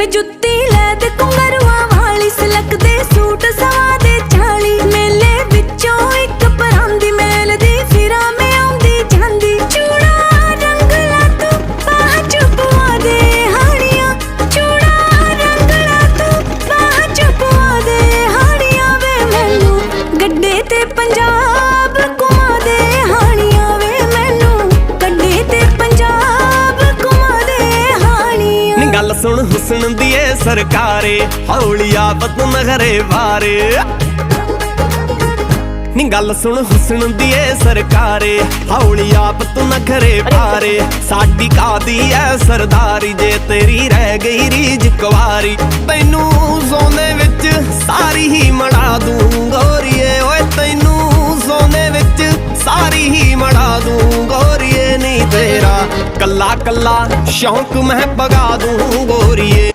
मैं जुत्ती लै दे घुंघरुआं वाली सिलक दे सूट सवा दे 40 मेले विचों इक परांदी मेल दी फिरां मैं आउंदी जांदी चूड़ा रंग ला तू बाह च पवा दे हानियां चूड़ा रंग ला तू बाह च पवा दे हानियां वे मैनू गड्डे ते पंजाब घुमा दे हानियां वे मैनू गड्डे ते पंजाब घुमा दे हानियां नी गल सुन हुस्न दी ए सरकारे हौली आपत नखरे वारे नी गल सुन हुस्न दी ए सरकारे हौली आपत नखरे पारे साडी कादी ऐ सरदारी जे तेरी रह गई रीज कुवारी तैनू सोने विच सारी ही मड़ा दूं गोरीए ओए तैनू सोने विच सारी ही मड़ा दूं गोरीए नी तेरा कल्ला कल्ला शौक मैं पगा दूं गोरीए।